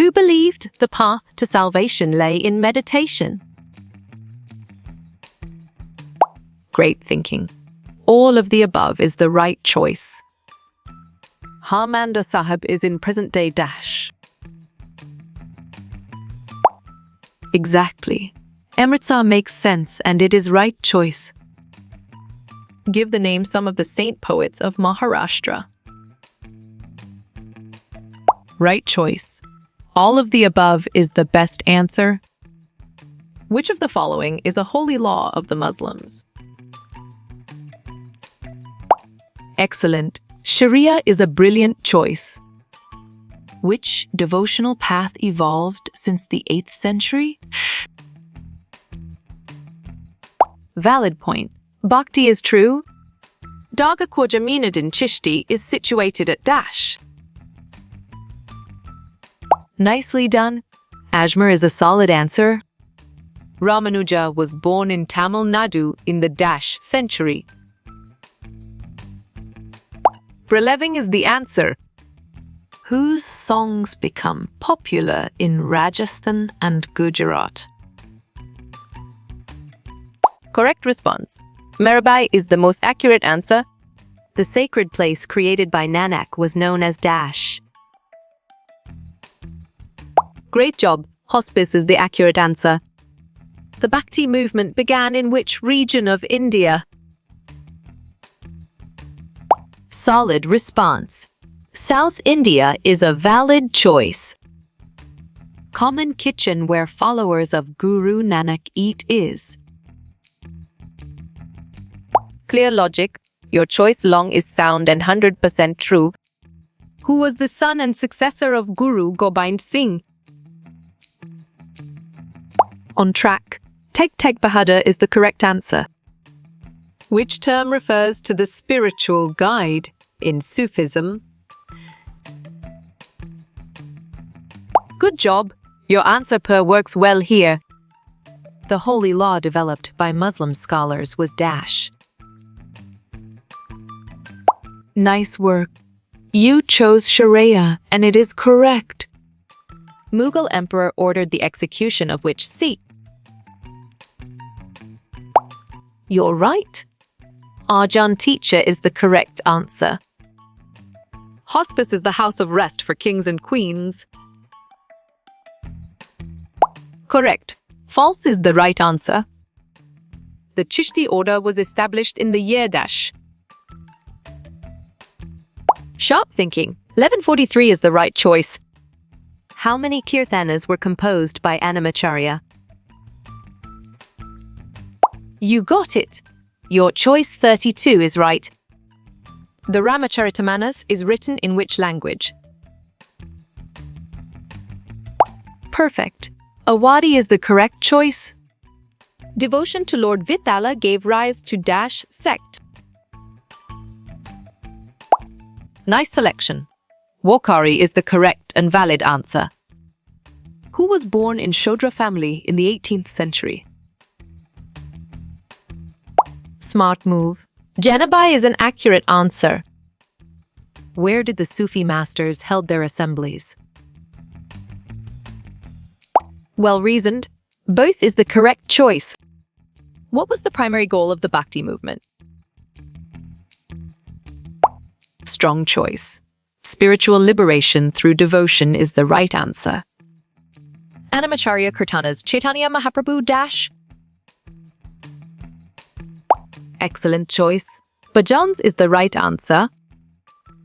who believed the path to salvation lay in meditation. Great thinking. All of the above is the right choice. Harmandir Sahib is in present-day Dash. Exactly. Amritsar makes sense and it is right choice. Give the name some of the saint poets of Maharashtra. Right choice. All of the above is the best answer. Which of the following is a holy law of the Muslims? Excellent. Sharia is a brilliant choice. Which devotional path evolved since the 8th century? Valid point. Bhakti is true. Dargah Khwaja Meenuddin Chishti is situated at Dash. Nicely done. Ajmer is a solid answer. Ramanuja was born in Tamil Nadu in the Dash century. Preleving is the answer. Whose songs become popular in Rajasthan and Gujarat? Correct response. Mirabai is the most accurate answer. The sacred place created by Nanak was known as Dash. Great job. Hospice is the accurate answer. The Bhakti movement began in which region of India? Solid response. South India is a valid choice. Common kitchen where followers of Guru Nanak eat is. Clear logic. Your choice long is sound and 100% true. Who was the son and successor of Guru Gobind Singh? On track. Teg Teg Bahadur is the correct answer. Which term refers to the spiritual guide in Sufism? Good job. Your answer works well here. The holy law developed by Muslim scholars was Dash. Nice work. You chose Sharia, and it is correct. Mughal emperor ordered the execution of which Sikh? You're right. Arjan teacher is the correct answer. Hospice is the house of rest for kings and queens. Correct. False is the right answer. The Chishti order was established in the year Dash. Sharp thinking. 1143 is the right choice. How many kirtanas were composed by Annamacharya? You got it. Your choice 32 is right. The Ramacharitamanus is written in which language? Perfect. Awadhi is the correct choice. Devotion to Lord Vithala gave rise to Dash sect. Nice selection. Wakari is the correct and valid answer. Who was born in Shodra family in the 18th century? Smart move. Janabai is an accurate answer. Where did the Sufi masters held their assemblies? Well reasoned. Both is the correct choice. What was the primary goal of the Bhakti movement? Strong choice. Spiritual liberation through devotion is the right answer. Annamacharya Kirtanas Chaitanya Mahaprabhu Dash. Excellent choice. Bhajans is the right answer.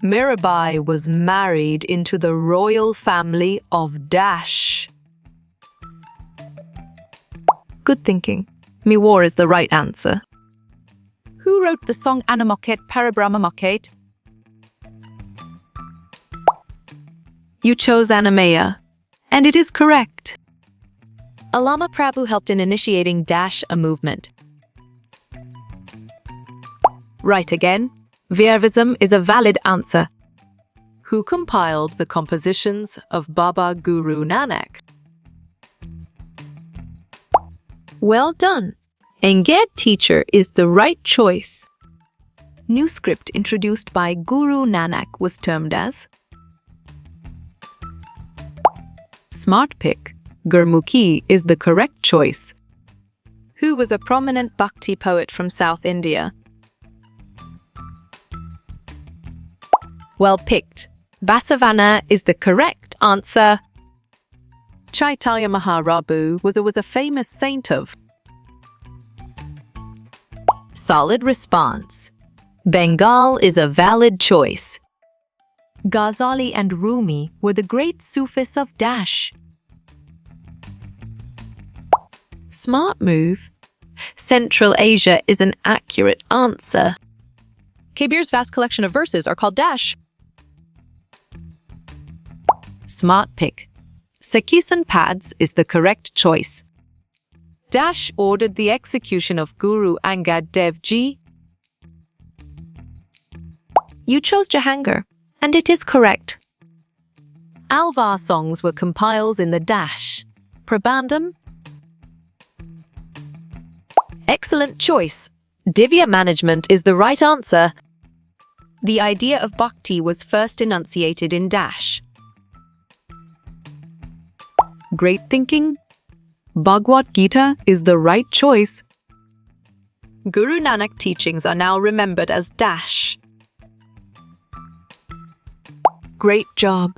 Mirabai was married into the royal family of Dash. Good thinking. Miwar is the right answer. Who wrote the song Anamoket Parabrahma Moket? You chose Annamaya, and it is correct. Allama Prabhu helped in initiating Dash a movement. Right again. Vairvism is a valid answer. Who compiled the compositions of Baba Guru Nanak? Well done. Enged teacher is the right choice. New script introduced by Guru Nanak was termed as Smart pick. Gurmukhi is the correct choice. Who was a prominent Bhakti poet from South India? Well picked. Basavana is the correct answer. Chaitanya Mahaprabhu was a famous saint of. Solid response. Bengal is a valid choice. Ghazali and Rumi were the great Sufis of Dash. Smart move. Central Asia is an accurate answer. Kabir's vast collection of verses are called Dash. Smart pick. Sakisan Pads is the correct choice. Dash ordered the execution of Guru Angad Dev Ji. You chose Jahangir, and it is correct. Alvar songs were compiled in the Dash. Prabandham. Excellent choice. Divya management is the right answer. The idea of bhakti was first enunciated in Dash. Great thinking. Bhagavad Gita is the right choice. Guru Nanak teachings are now remembered as Dash. Great job.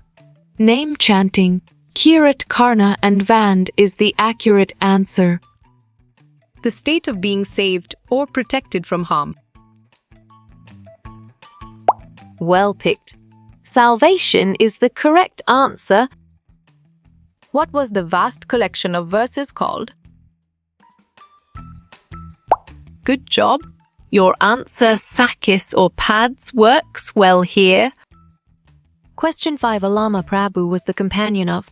Name chanting, Kirat Karna and Vand is the accurate answer. The state of being saved or protected from harm. Well picked. Salvation is the correct answer. What was the vast collection of verses called? Good job. Your answer, Sakis or Pads, works well here. Question 5. Alama Prabhu was the companion of.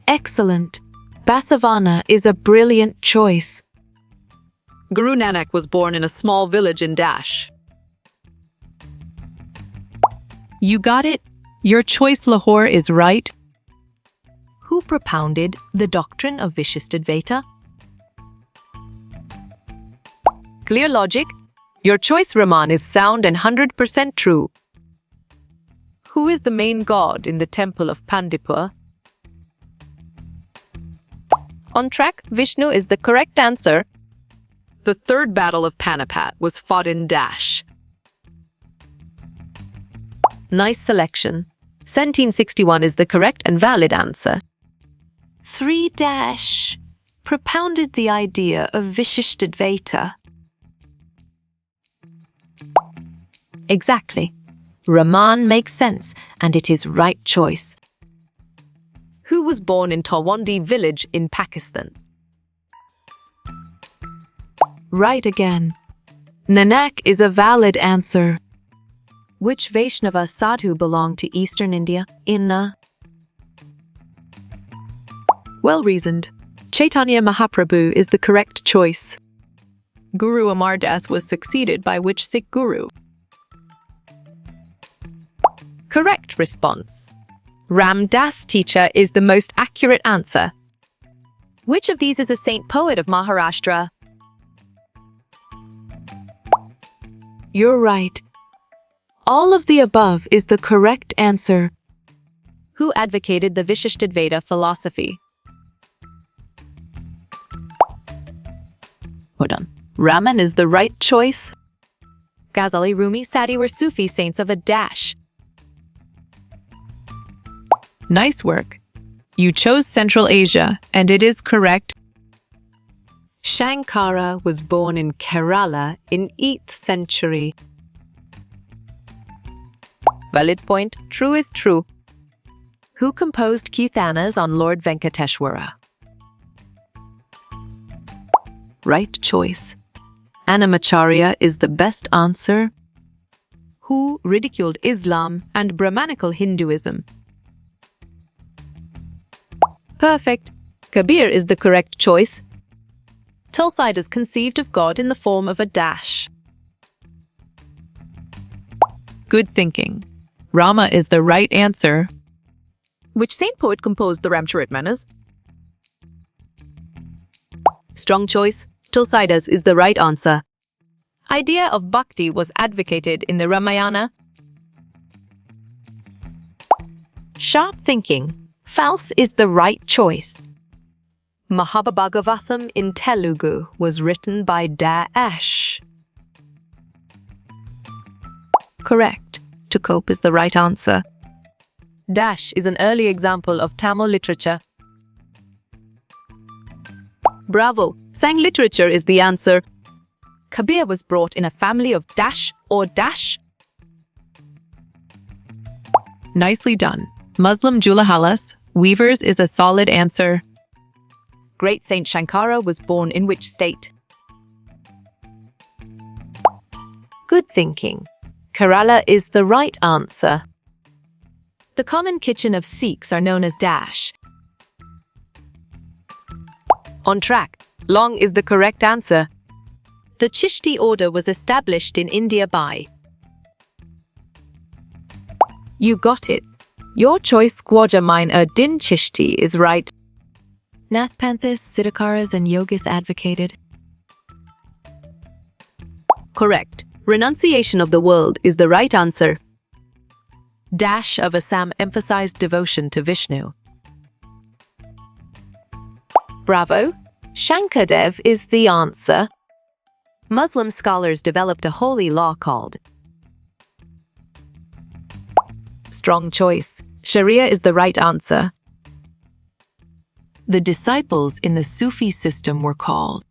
Excellent. Basavana is a brilliant choice. Guru Nanak was born in a small village in Dash. You got it. Your choice, Lahore, is right. Who propounded the doctrine of Vishishtadvaita? Clear logic. Your choice, Raman, is sound and 100% true. Who is the main god in the temple of Pandipur? On track, Vishnu is the correct answer. The third battle of Panipat was fought in Dash. Nice selection. 1761 is the correct and valid answer. 3 Dash propounded the idea of Vishishtadvaita. Exactly. Raman makes sense, and it is right choice. Who was born in Tawandi village in Pakistan? Right again. Nanak is a valid answer. Which Vaishnava sadhu belonged to Eastern India? Inna. Well reasoned. Chaitanya Mahaprabhu is the correct choice. Guru Amar Das was succeeded by which Sikh guru? Correct response. Ram Das teacher is the most accurate answer. Which of these is a saint poet of Maharashtra? You're right. All of the above is the correct answer. Who advocated the Vishishtadvaita philosophy? Hold on. Raman is the right choice. Ghazali, Rumi, Sadi were Sufi saints of a Dash. Nice work. You chose Central Asia, and it is correct. Shankara was born in Kerala in 8th century. Valid point. True is true. Who composed Kirtanas on Lord Venkateshwara? Right choice. Annamacharya is the best answer. Who ridiculed Islam and Brahmanical Hinduism? Perfect. Kabir is the correct choice. Tulsidas conceived of God in the form of a Dash. Good thinking. Rama is the right answer. Which saint poet composed the Ramcharitmanas? Strong choice. Tulsidas is the right answer. Idea of bhakti was advocated in the Ramayana. Sharp thinking. False is the right choice. Mahabharagatham in Telugu was written by Dash. Correct. To cope is the right answer. Dash is an early example of Tamil literature. Bravo! Sang literature is the answer. Kabir was brought in a family of Dash or Dash. Nicely done. Muslim Julahalas, weavers is a solid answer. Great Saint Shankara was born in which state? Good thinking. Kerala is the right answer. The common kitchen of Sikhs are known as Dash. On track. Long is the correct answer. The Chishti order was established in India by. You got it. Your choice Khwaja Din Chishti is right. Nath Panthis, Siddhakaras and Yogis advocated. Correct. Renunciation of the world is the right answer. Dash of Assam emphasized devotion to Vishnu. Bravo! Shankardev is the answer. Muslim scholars developed a holy law called. Strong choice. Sharia is the right answer. The disciples in the Sufi system were called.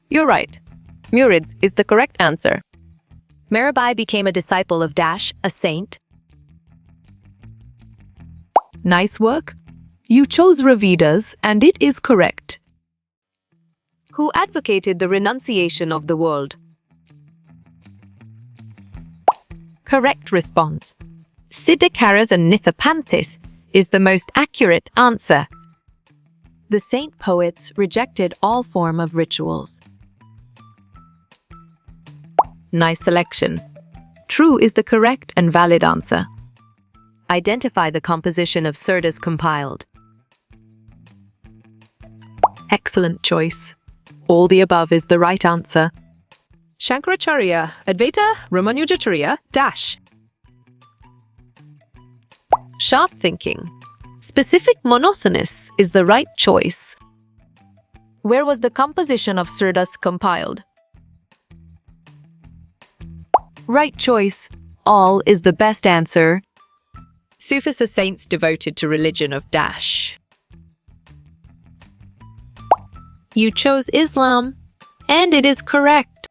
You're right. Murids is the correct answer. Mirabai became a disciple of Dash, a saint. Nice work. You chose Ravidas and it is correct. Who advocated the renunciation of the world? Correct response. Siddhakaras and Nithapanthis is the most accurate answer. The saint poets rejected all form of rituals. Nice selection. True is the correct and valid answer. Identify the composition of surdas compiled. Excellent choice. All the above is the right answer. Shankaracharya, Advaita, Ramanujacharya, Dash. Sharp thinking. Specific monothenes is the right choice. Where was the composition of surdas compiled? Right choice. All is the best answer. Sufis are saints devoted to religion of Dash. You chose Islam, and it is correct.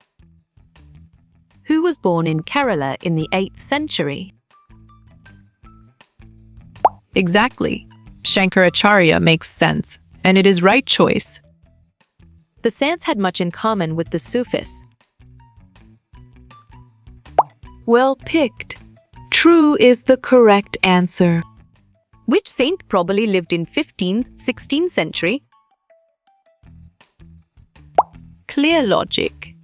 Who was born in Kerala in the 8th century? Exactly. Shankaracharya makes sense, and it is right choice. The saints had much in common with the Sufis. Well picked. True is the correct answer. Which saint probably lived in 15th, 16th century? Clear logic.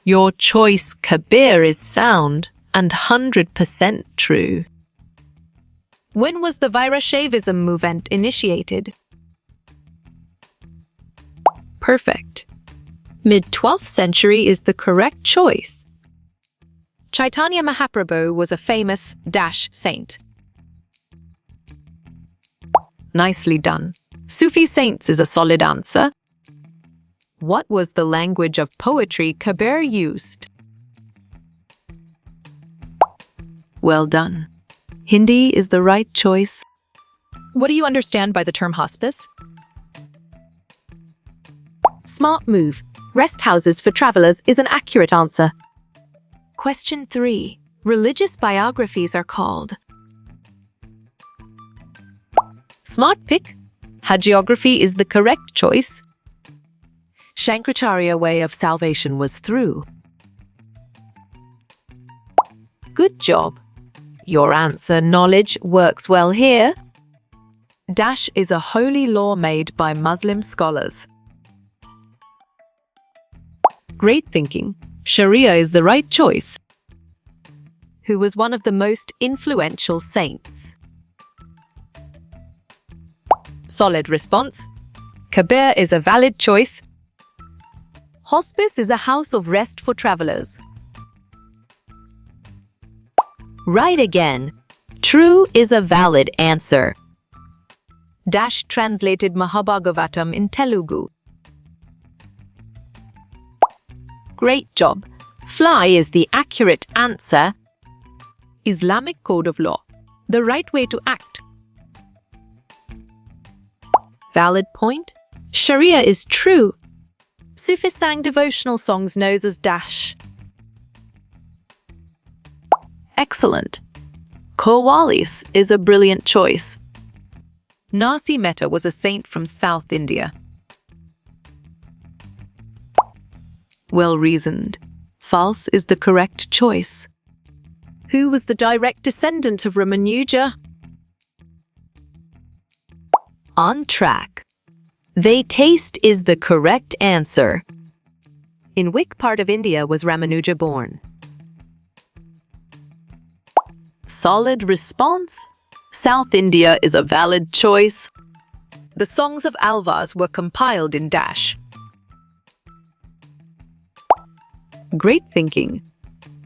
Your choice Kabir is sound and 100% true. When was the Virashaivism movement initiated? Perfect. Mid-12th century is the correct choice. Chaitanya Mahaprabhu was a famous Dash saint. Nicely done. Sufi saints is a solid answer. What was the language of poetry Kabir used? Well done. Hindi is the right choice. What do you understand by the term hospice? Smart move. Rest houses for travelers is an accurate answer. Question 3. Religious biographies are called. Smart pick. Hagiography is the correct choice. Shankaracharya way of salvation was through. Good job. Your answer knowledge works well here. Dash is a holy law made by Muslim scholars. Great thinking. Sharia is the right choice. Who was one of the most influential saints? Solid response. Kabir is a valid choice. Hospice is a house of rest for travelers. Right again. True is a valid answer. Dash translated Mahabharagatam in Telugu. Great job. Fly is the accurate answer. Islamic code of law. The right way to act. Valid point. Sharia is true. Sufis sang devotional songs known as Dash. Excellent. Qawwalis is a brilliant choice. Nasi Mehta was a saint from South India. Well reasoned. False is the correct choice. Who was the direct descendant of Ramanuja? On track. They taste is the correct answer. In which part of India was Ramanuja born? Solid response. South India is a valid choice. The songs of Alvars were compiled in Dash. Great thinking.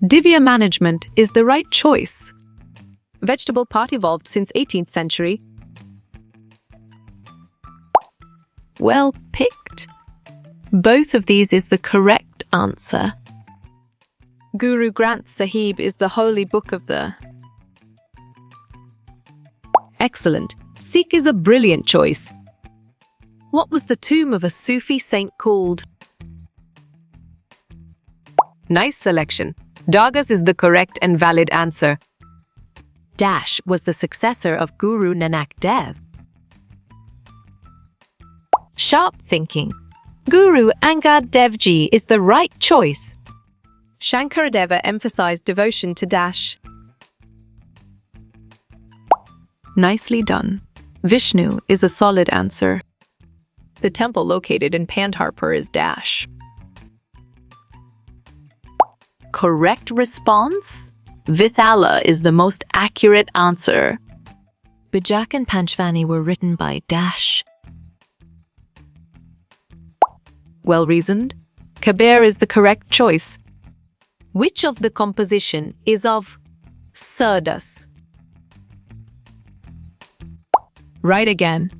Divya management is the right choice. Vegetable part evolved since 18th century. Well picked. Both of these is the correct answer. Guru Granth Sahib is the holy book of the... Excellent. Sikh is a brilliant choice. What was the tomb of a Sufi saint called? Nice selection. Dargahs is the correct and valid answer. Dash was the successor of Guru Nanak Dev. Sharp thinking. Guru Angad Dev Ji is the right choice. Shankaradeva emphasized devotion to Dash. Nicely done. Vishnu is a solid answer. The temple located in Pandharpur is Dash. Correct response? Vithala is the most accurate answer. Bijak and Panchvani were written by Dash. Well reasoned. Kabir is the correct choice. Which of the composition is of Surdus? Right again.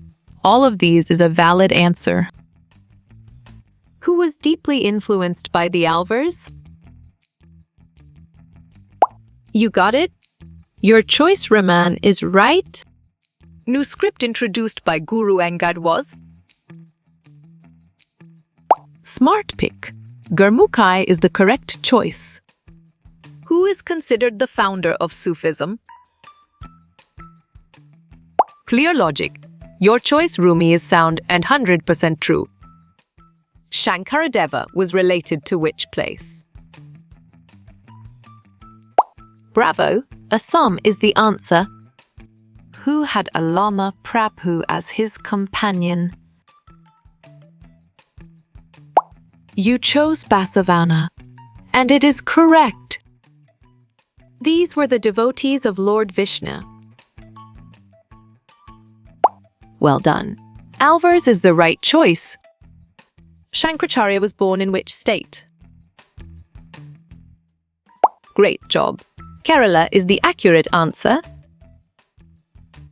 All of these is a valid answer. Who was deeply influenced by the Alvars? You got it? Your choice, Raman, is right. New script introduced by Guru Angad was? Smart pick. Gurmukhai is the correct choice. Who is considered the founder of Sufism? Clear logic. Your choice, Rumi, is sound and 100% true. Shankaradeva was related to which place? Bravo. Assam is the answer. Who had Allama Prabhu as his companion? You chose Basavana, and it is correct. These were the devotees of Lord Vishnu. Well done. Alvars is the right choice. Shankaracharya was born in which state? Great job. Kerala is the accurate answer.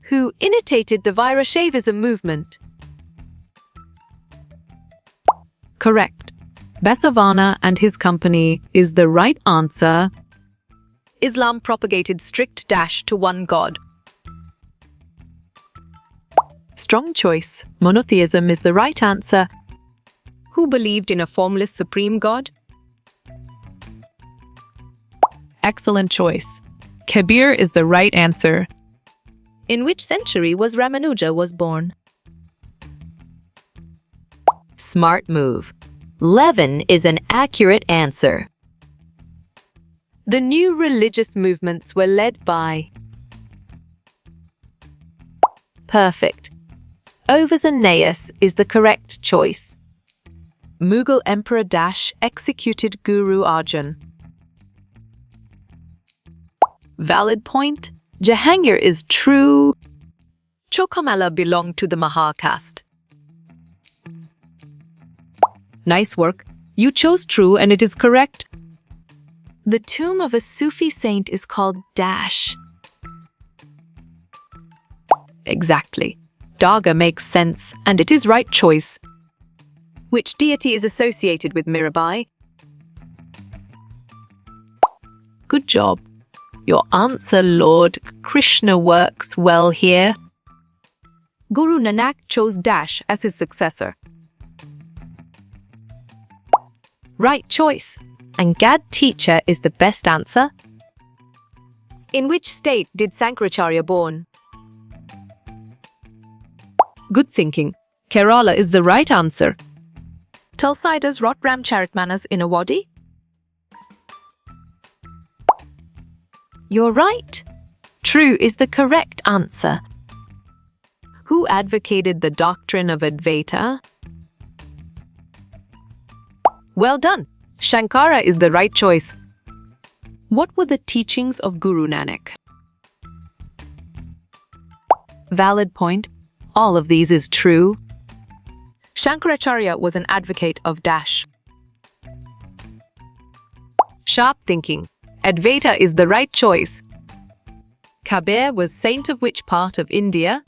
Who initiated the Virashaivism movement? Correct. Basavana and his company is the right answer. Islam propagated strict Dash to one god. Strong choice. Monotheism is the right answer. Who believed in a formless supreme god? Excellent choice. Kabir is the right answer. In which century was Ramanuja was born? Smart move. Levin is an accurate answer. The new religious movements were led by... Perfect. Overzeneus is the correct choice. Mughal Emperor Dash executed Guru Arjan. Valid point. Jahangir is true. Chokamala belonged to the Mahar caste. Nice work. You chose true and it is correct. The tomb of a Sufi saint is called Dash. Exactly. Darga makes sense, and it is right choice. Which deity is associated with Mirabai? Good job. Your answer, Lord Krishna, works well here. Guru Nanak chose Dash as his successor. Right choice. Angad teacher is the best answer. In which state did Sankaracharya born? Good thinking. Kerala is the right answer. Tulsidas wrote Ramcharitmanas in a wadi? You're right. True is the correct answer. Who advocated the doctrine of Advaita? Well done. Shankara is the right choice. What were the teachings of Guru Nanak? Valid point. All of these is true. Shankaracharya was an advocate of Dash. Sharp thinking. Advaita is the right choice. Kabir was saint of which part of India?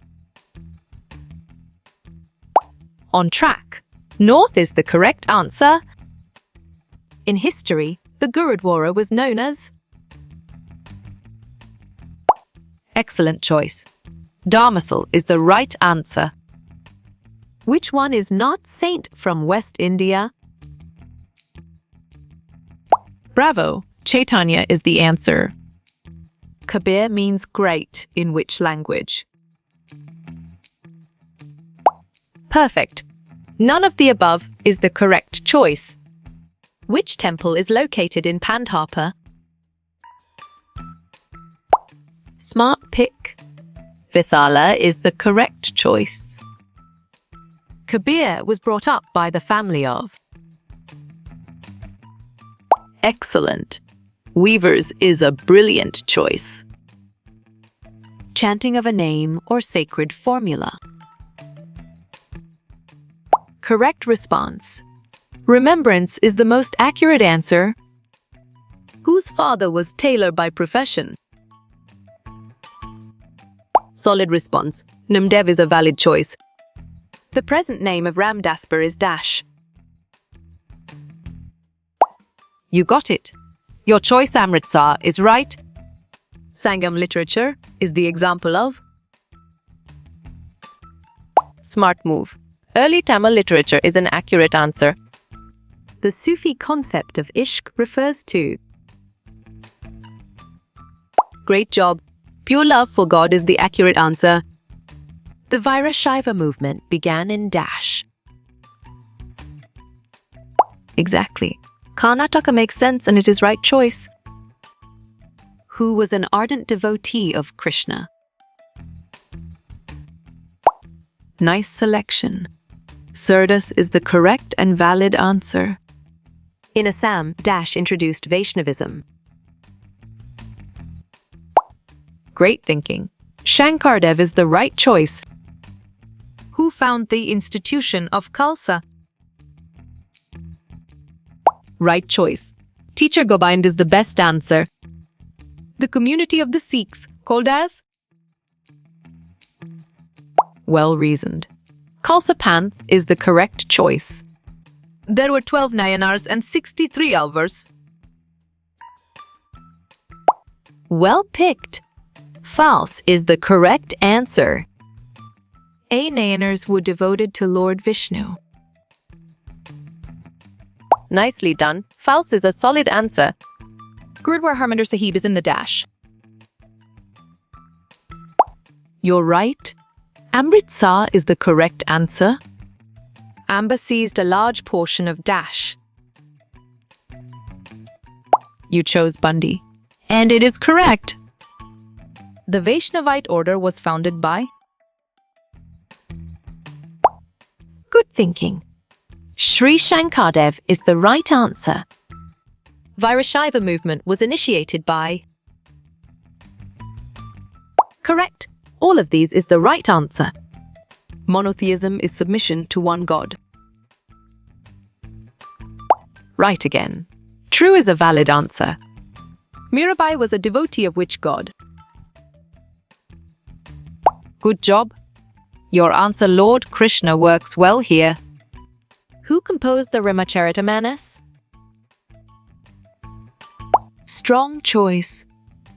On track. North is the correct answer. In history, the Gurudwara was known as... Excellent choice. Dharmasal is the right answer. Which one is not saint from West India? Bravo. Chaitanya is the answer. Kabir means great in which language? Perfect. None of the above is the correct choice. Which temple is located in Pandharpur? Smart pick. Vithala is the correct choice. Kabir was brought up by the family of... Excellent. Weavers is a brilliant choice. Chanting of a name or sacred formula? Correct response. Remembrance is the most accurate answer. Whose father was tailor by profession? Solid response. Namdev is a valid choice. The present name of Ramdaspur is Dash. You got it. Your choice Amritsar is right. Sangam literature is the example of... Smart move. Early Tamil literature is an accurate answer. The Sufi concept of Ishq refers to... Great job. Pure love for God is the accurate answer. The Vairashaiva movement began in Dash. Exactly. Karnataka makes sense and it is right choice. Who was an ardent devotee of Krishna? Nice selection. Surdas is the correct and valid answer. In Assam, Dash introduced Vaishnavism. Great thinking. Shankardev is the right choice. Who found the institution of Khalsa? Right choice. Teacher Gobind is the best answer. The community of the Sikhs, called as... Well reasoned. Khalsa Panth is the correct choice. There were 12 Nayanars and 63 Alvars. Well picked. False is the correct answer. 8 Nayanars were devoted to Lord Vishnu. Nicely done. False is a solid answer. Gurudwara Harmandir Sahib is in the Dash. You're right. Amritsar is the correct answer. Amba seized a large portion of Dash. You chose Bundi. And it is correct. The Vaishnavite order was founded by... Good thinking. Sri Shankardev is the right answer. Vairashaiva movement was initiated by... Correct. All of these is the right answer. Monotheism is submission to one God. Right again. True is a valid answer. Mirabai was a devotee of which god? Good job. Your answer, Lord Krishna, works well here. Who composed the Ramacharita Strong choice.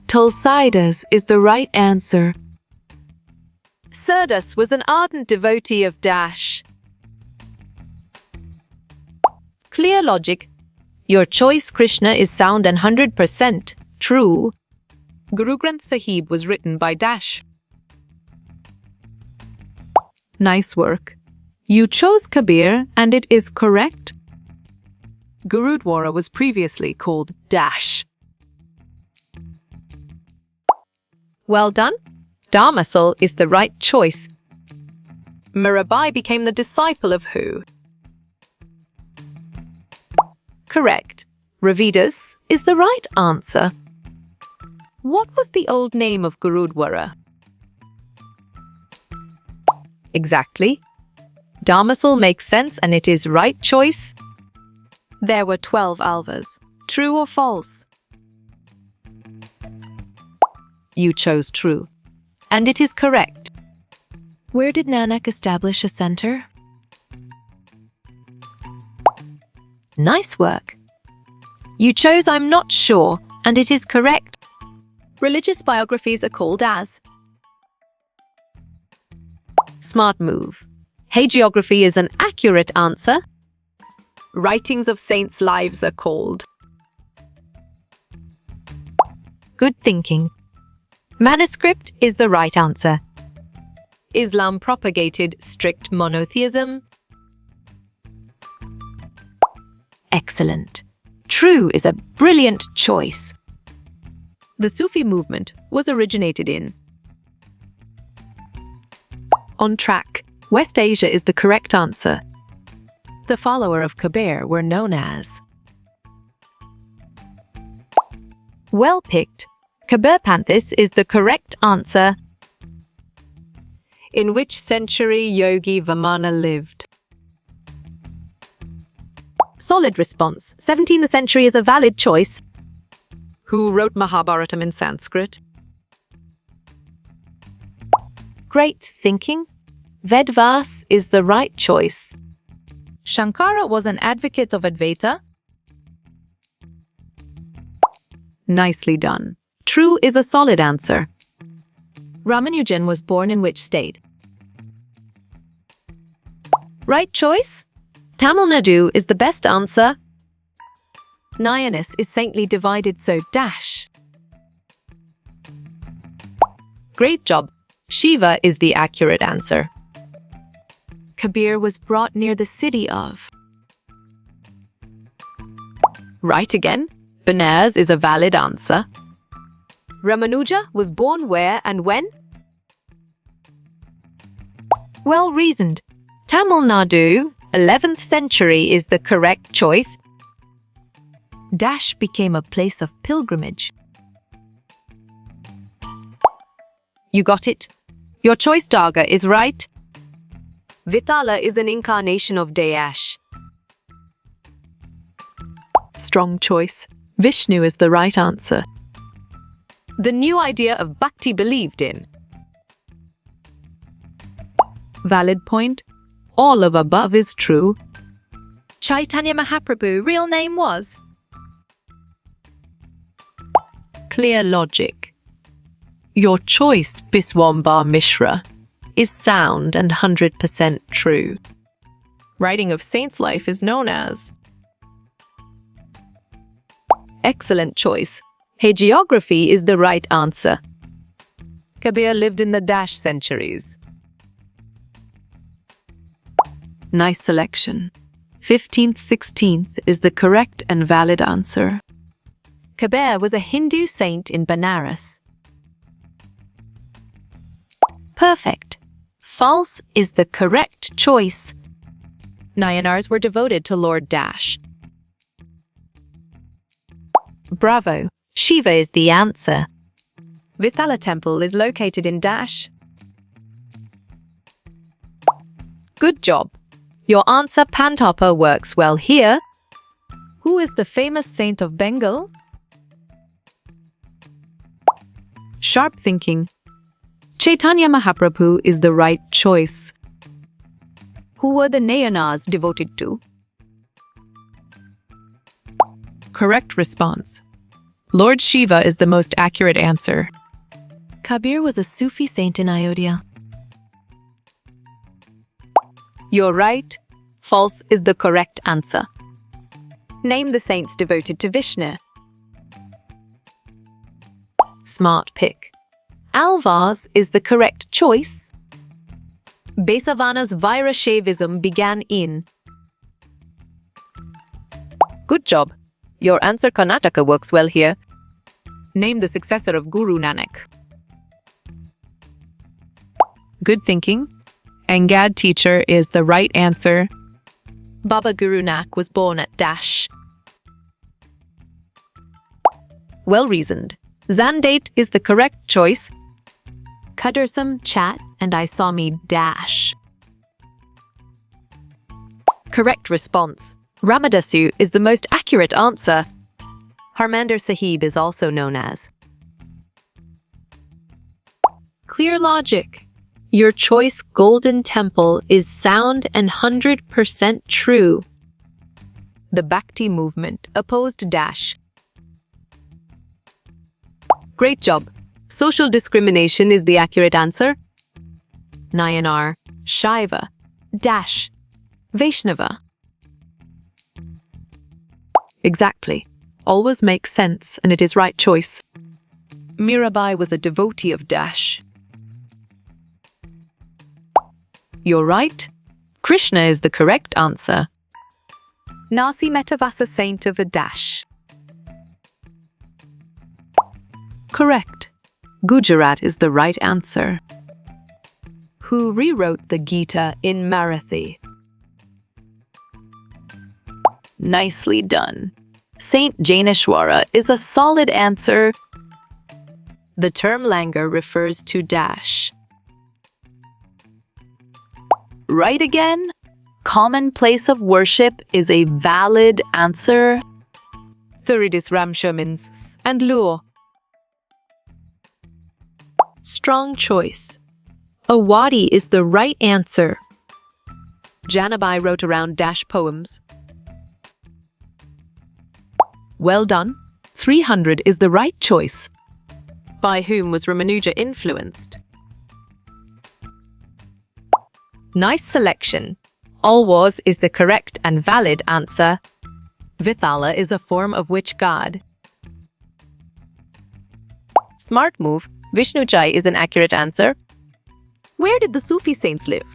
Tulsidas is the right answer. Surdus was an ardent devotee of Dash. Clear logic. Your choice, Krishna, is sound and 100% true. Guru Granth Sahib was written by Dash. Nice work. You chose Kabir and it is correct. Gurudwara was previously called Dash. Well done. Dharmasal is the right choice. Mirabai became the disciple of who? Correct. Ravidas is the right answer. What was the old name of Gurudwara? Exactly. Dharmasal makes sense and it is right choice. There were 12 alvas. True or false? You chose true. And it is correct. Where did Nanak establish a center? Nice work. You chose I'm not sure, and it is correct. Religious biographies are called as. Smart move. Hagiography is an accurate answer. Writings of saints' lives are called. Good thinking. Manuscript is the right answer. Islam propagated strict monotheism. Excellent. True is a brilliant choice. The Sufi movement was originated in. On track. West Asia is the correct answer. The follower of Kabir were known as. Well picked. Kabir Panthis is the correct answer. In which century Yogi Vamana lived? Solid response. 17th century is a valid choice. Who wrote Mahabharatam in Sanskrit? Great thinking. Vedvas is the right choice. Shankara was an advocate of Advaita. Nicely done. True is a solid answer. Ramanujan was born in which state? Right choice? Tamil Nadu is the best answer. Nayanis is saintly divided, so dash. Great job. Shiva is the accurate answer. Kabir was brought near the city of. Right again. Benares is a valid answer. Ramanuja was born where and when? Well reasoned. Tamil Nadu, 11th century is the correct choice. Dash became a place of pilgrimage. You got it. Your choice, Daga, is right. Vitala is an incarnation of Dayash. Strong choice. Vishnu is the right answer. The new idea of bhakti believed in. Valid point. All of above is true. Chaitanya Mahaprabhu real name was. Clear logic. Your choice, Biswambar Mishra, is sound and 100% true. Writing of saint's life is known as. Excellent choice. Hagiography is the right answer. Kabir lived in the Dash centuries. Nice selection. 15th, 16th is the correct and valid answer. Kabir was a Hindu saint in Benares. Perfect. False is the correct choice. Nayanars were devoted to Lord Dash. Bravo. Shiva is the answer. Vithala temple is located in Dash. Good job. Your answer, Pantapa, works well here. Who is the famous saint of Bengal? Sharp thinking. Chaitanya Mahaprabhu is the right choice. Who were the Nayanas devoted to? Correct response. Lord Shiva is the most accurate answer. Kabir was a Sufi saint in Ayodhya. You're right. False is the correct answer. Name the saints devoted to Vishnu. Smart pick. Alvars is the correct choice. Basavana's Vairashaivism began in. Good job. Your answer Karnataka works well here. Name the successor of Guru Nanak. Good thinking. Angad teacher is the right answer. Baba Guru Nanak was born at Dash. Well reasoned. Zandate is the correct choice. Kadarsam chat and I saw me dash. Correct response. Ramadasu is the most accurate answer. Harmandir Sahib is also known as. Clear logic. Your choice Golden Temple is sound and 100% true. The Bhakti movement opposed Dash. Great job. Social discrimination is the accurate answer. Nayanar, Shaiva, Dash, Vaishnava. Exactly. Always makes sense and it is right choice. Mirabai was a devotee of Dash. You're right. Krishna is the correct answer. Nasi Mehta was a saint of a Dash. Correct. Gujarat is the right answer. Who rewrote the Gita in Marathi? Nicely done. Saint Jaineshwara is a solid answer. The term langar refers to Dash. Right again. Common place of worship is a valid answer. Thuridis Ramshamins and Luo. Strong choice. Awadi is the right answer. Janabai wrote around Dash poems. Well done. 300 is the right choice. By whom was Ramanuja influenced? Nice selection. Alwas is the correct and valid answer. Vithala is a form of which god? Smart move. Vishnu Chai is an accurate answer. Where did the Sufi saints live?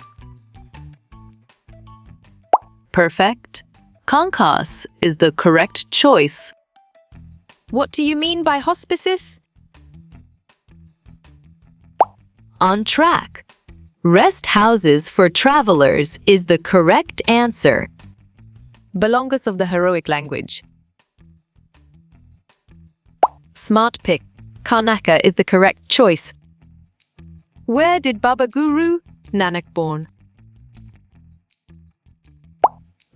Perfect. Kankas is the correct choice. What do you mean by hospices? On track. Rest houses for travelers is the correct answer. Belongus of the heroic language. Smart pick. Karnaka is the correct choice. Where did Baba Guru Nanak born?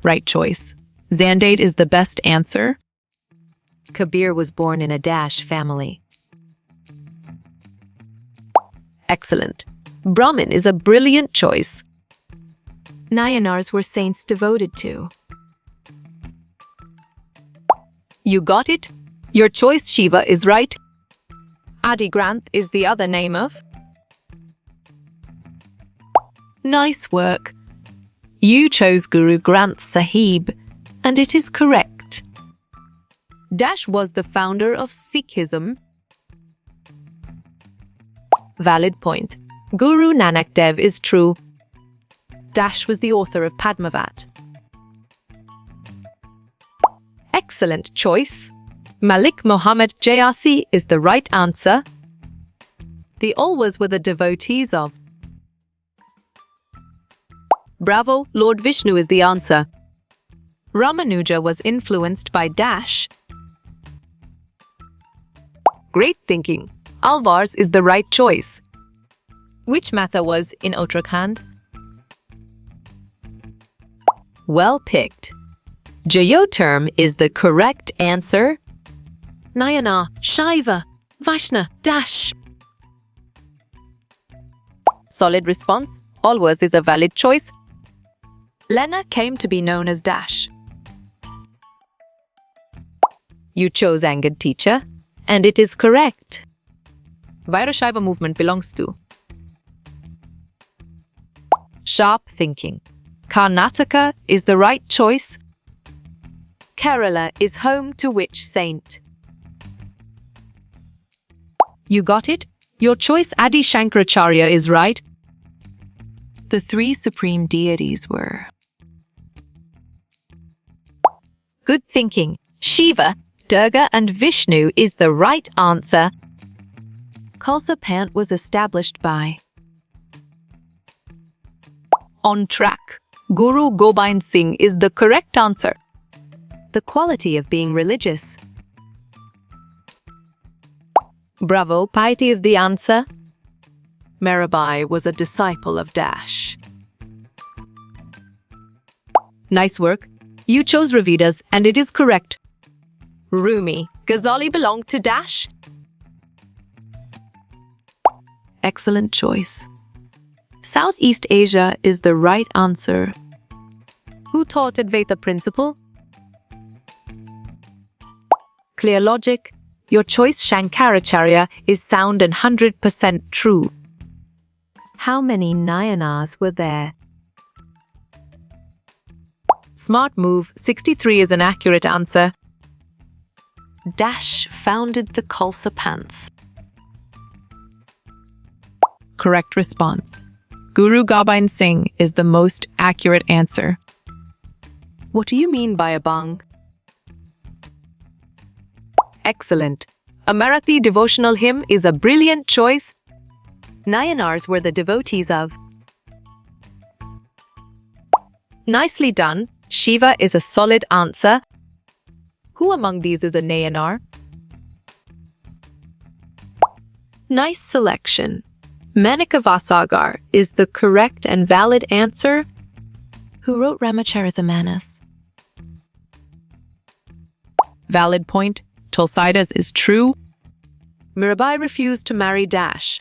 Right choice. Zandate is the best answer. Kabir was born in a Dash family. Excellent. Brahmin is a brilliant choice. Nayanars were saints devoted to. You got it? Your choice Shiva is right. Adi Granth is the other name of. Nice work. You chose Guru Granth Sahib, and it is correct. Dash was the founder of Sikhism. Valid point. Guru Nanak Dev is true. Dash was the author of Padmavat. Excellent choice. Malik Muhammad Jayasi is the right answer. The Alwas were the devotees of. Bravo, Lord Vishnu is the answer. Ramanuja was influenced by Dash. Great thinking. Alvars is the right choice. Which matha was in Uttarakhand? Well picked. Jayoterm is the correct answer. Nayana, Shaiva, Vaishna, Dash. Solid response. Always is a valid choice. Lena came to be known as Dash. You chose angered teacher, and it is correct. Vairashaiva movement belongs to sharp thinking. Karnataka is the right choice. Kerala is home to which saint? You got it? Your choice Adi Shankaracharya is right. The three supreme deities were good thinking. Shiva, Durga and Vishnu is the right answer. Khalsa Panth was established by on track. Guru Gobind Singh is the correct answer. The quality of being religious. Bravo, piety is the answer. Mirabai was a disciple of Dash. Nice work. You chose Ravidas and it is correct. Rumi, Ghazali belonged to Dash. Excellent choice. Southeast Asia is the right answer. Who taught Advaita principle? Clear logic. Your choice Shankaracharya is sound and 100% true. How many Nayanars were there? Smart move. 63 is an accurate answer. Dash founded the Khalsa Panth. Correct response. Guru Gobind Singh is the most accurate answer. What do you mean by a bang? Excellent. A Marathi devotional hymn is a brilliant choice. Nayanars were the devotees of. Nicely done. Shiva is a solid answer. Who among these is a Nayanar? Nice selection. Manika Vasagar is the correct and valid answer. Who wrote Ramacharitamanas? Valid point. Tulsidas is true. Mirabai refused to marry Dash.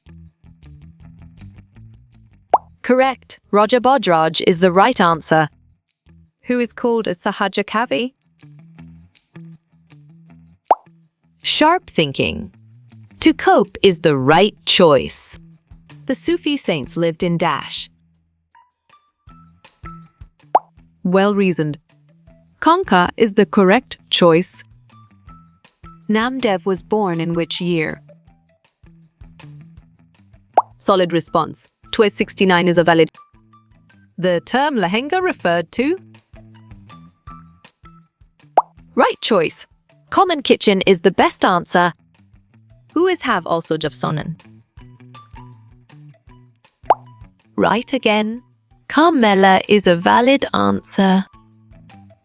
Correct. Raja Bhadraj is the right answer. Who is called a Sahaja Kavi? Sharp thinking. To cope is the right choice. The Sufi saints lived in Dash. Well reasoned. Kanka is the correct choice. Namdev was born in which year? Solid response. 1269 is a valid. The term lehenga referred to? Right choice. Common kitchen is the best answer. Who is have also Javsonen? Right again. Carmela is a valid answer.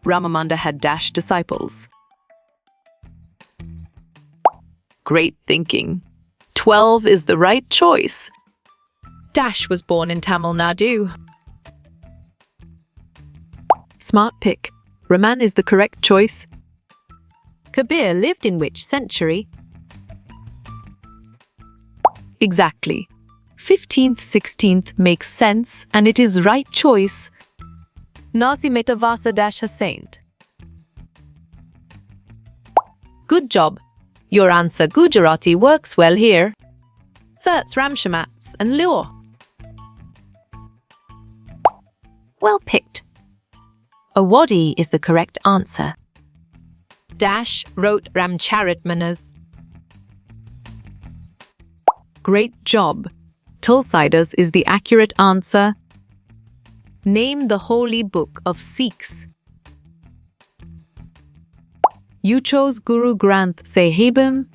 Ramamanda had Dash disciples. Great thinking. 12 is the right choice. Dash was born in Tamil Nadu. Smart pick. Raman is the correct choice. Kabir lived in which century? Exactly. 15th, 16th makes sense and it is right choice. Nasi Metavasa Dash a saint. Good job. Your answer Gujarati works well here. That's Ramshamats and Lure. Well picked. Awadi is the correct answer. Dash wrote Ramcharitmanas. Great job. Tulsidas is the accurate answer. Name the holy book of Sikhs. You chose Guru Granth Sahibam,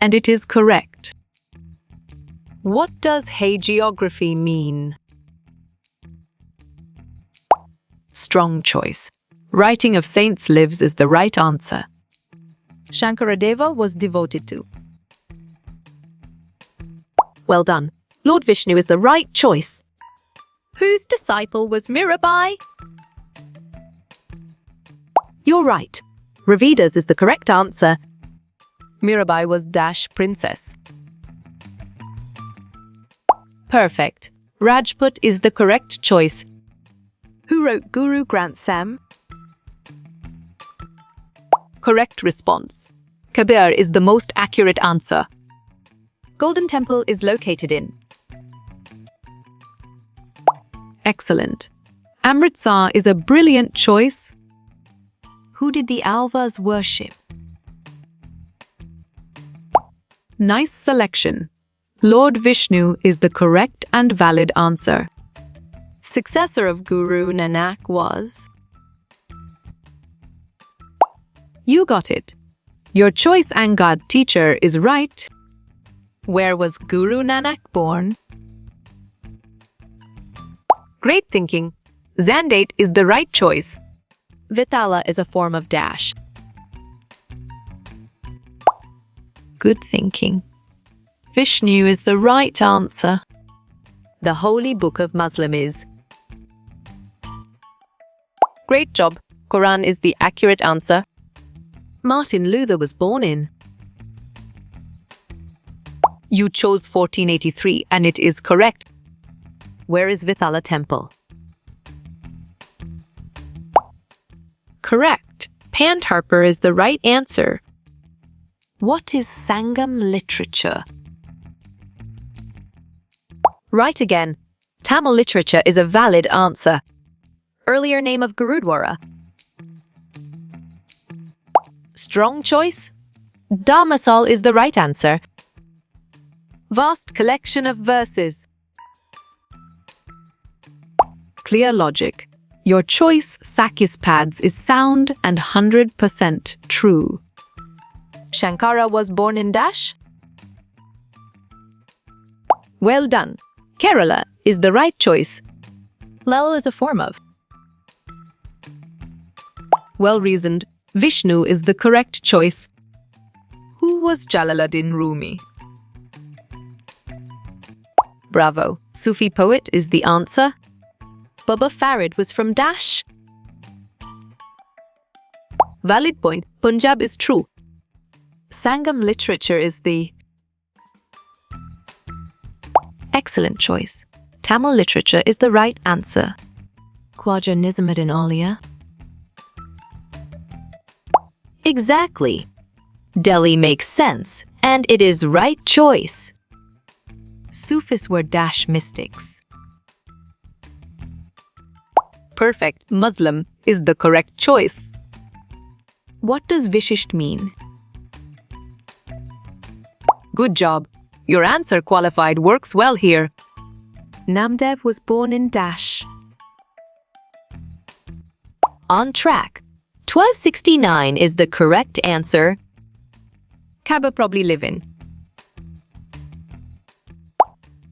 and it is correct. What does hagiography mean? Strong choice. Writing of saints' lives is the right answer. Shankaradeva was devoted to. Well done. Lord Vishnu is the right choice. Whose disciple was Mirabai? You're right. Ravidas is the correct answer. Mirabai was Dash princess. Perfect. Rajput is the correct choice. Who wrote Guru Granth Sahib? Correct response. Kabir is the most accurate answer. Golden Temple is located in. Excellent. Amritsar is a brilliant choice. Who did the Alvas worship? Nice selection. Lord Vishnu is the correct and valid answer. Successor of Guru Nanak was. You got it. Your choice Angad teacher is right. Where was Guru Nanak born? Great thinking. Zandate is the right choice. Vitala is a form of dash. Good thinking. Vishnu is the right answer. The holy book of Muslim is. Great job. Quran is the accurate answer. Martin Luther was born in. You chose 1483 and it is correct. Where is Vithala Temple? Correct. Pandharpur is the right answer. What is Sangam literature? Right again. Tamil literature is a valid answer. Earlier name of Gurudwara. Strong choice. Dharmasal is the right answer. Vast collection of verses. Clear logic. Your choice Sakis pads is sound and 100% true. Shankara was born in dash. Well done. Kerala is the right choice. Lal is a form of. Well reasoned. Vishnu is the correct choice. Who was Jalaluddin Rumi? Bravo. Sufi poet is the answer. Baba Farid was from dash. Valid point. Punjab is true. Sangam literature is the. Excellent choice. Tamil literature is the right answer. Khwaja Nizamuddin Aulia. Exactly. Delhi makes sense, and it is right choice. Sufis were dash mystics. Perfect. Muslim is the correct choice. What does Vishisht mean? Good job. Your answer qualified works well here. Namdev was born in dash. On track. 1269 is the correct answer. Kaba probably live in.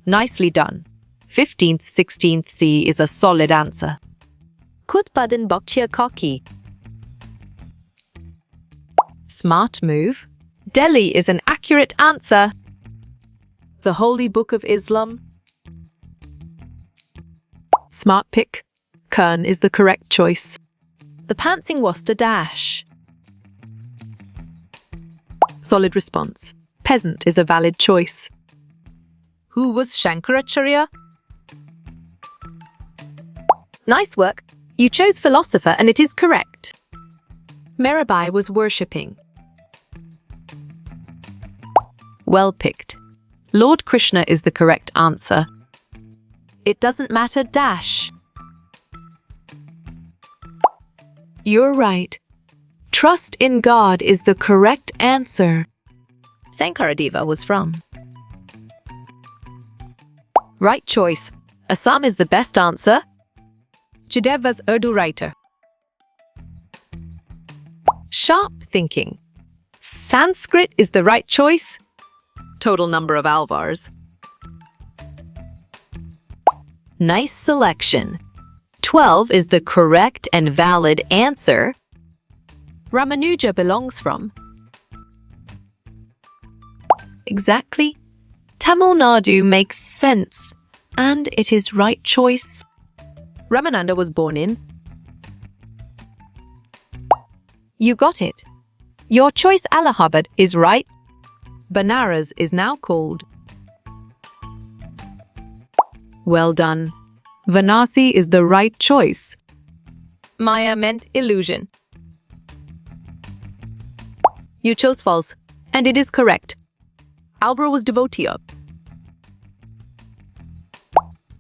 Nicely done. 15th, 16th C is a solid answer. Kutbudin Boktia Koki. Smart move. Delhi is an accurate answer. The Holy Book of Islam. Smart pick. Kern is the correct choice. The Pantsing Worcester dash. Solid response. Peasant is a valid choice. Who was Shankaracharya? Nice work. You chose philosopher and it is correct. Mirabai was worshipping. Well picked. Lord Krishna is the correct answer. It doesn't matter dash. You're right. Trust in God is the correct answer. Sankaradeva was from. Right choice. Assam is the best answer. Jadev was Urdu writer. Sharp thinking. Sanskrit is the right choice. Total number of Alvars. Nice selection. 12 is the correct and valid answer. Ramanuja belongs from. Exactly. Tamil Nadu makes sense, and it is right choice. Ramananda was born in. You got it. Your choice Allahabad is right. Banaras is now called. Well done. Vanasi is the right choice. Maya meant illusion. You chose false, and it is correct. Alvaro was devotee.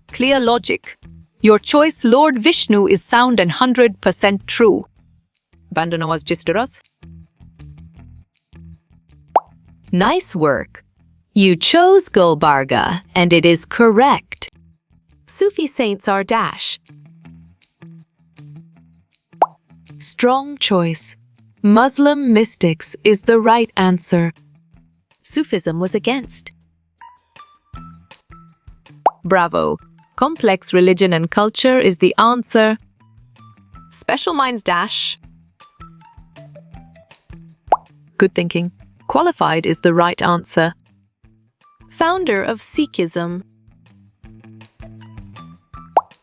Clear logic. Your choice, Lord Vishnu, is sound and 100% true. Vandana was Jistaras. Nice work. You chose Gulbarga, and it is correct. Sufi saints are dash. Strong choice. Muslim mystics is the right answer. Sufism was against. Bravo. Complex religion and culture is the answer. Special minds dash. Good thinking. Qualified is the right answer. Founder of Sikhism.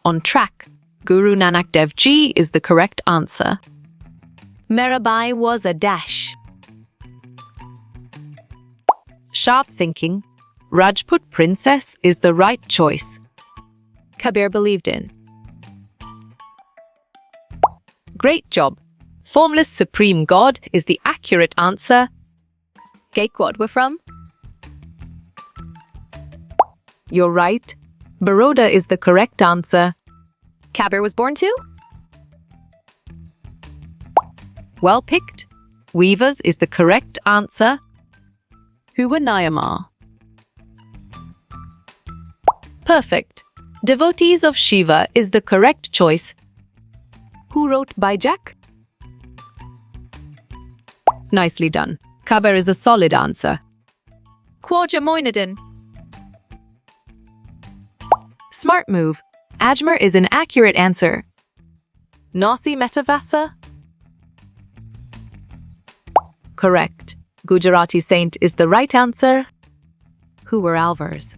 On track. Guru Nanak Dev Ji is the correct answer. Mirabai was a dash. Sharp thinking. Rajput princess is the right choice. Kabir believed in. Great job. Formless supreme god is the accurate answer. Gaikwad were from. You're right. Baroda is the correct answer. Kabir was born to. Well picked. Weavers is the correct answer. Who were Nyamar? Perfect. Devotees of Shiva is the correct choice. Who wrote Bijak? Nicely done. Kabir is a solid answer. Khwaja Moinuddin. Smart move. Ajmer is an accurate answer. Nasi Metavasa? Correct. Gujarati saint is the right answer. Who were Alvars?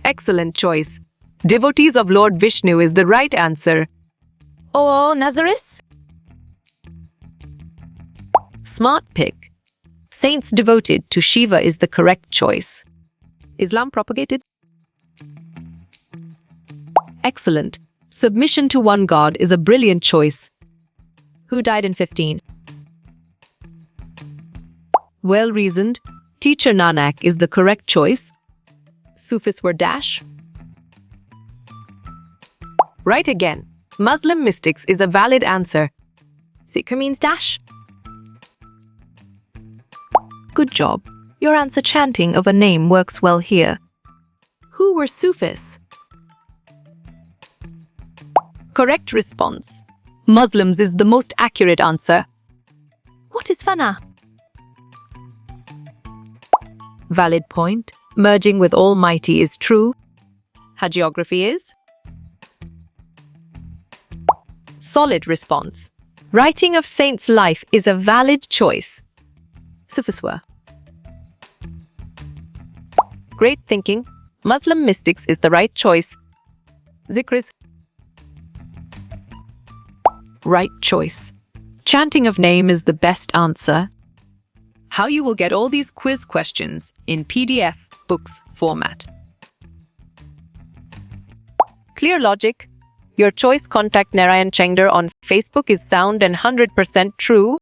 Excellent choice. Devotees of Lord Vishnu is the right answer. Oh, Nazaris? Smart pick. Saints devoted to Shiva is the correct choice. Islam propagated? Excellent. Submission to one god is a brilliant choice. Who died in 15? Well reasoned. Teacher Nanak is the correct choice. Sufis were dash. Right again. Muslim mystics is a valid answer. Sikher means dash. Good job. Your answer chanting of a name works well here. Who were Sufis? Correct response. Muslims is the most accurate answer. What is Fana? Valid point. Merging with Almighty is true. Hagiography is? Solid response. Writing of saint's life is a valid choice. Sufiswa. Great thinking. Muslim mystics is the right choice. Zikris. Right choice. Chanting of name is the best answer. How you will get all these quiz questions in PDF books format. Clear logic. Your choice. Contact Narayan Chengder on Facebook is sound and 100% true.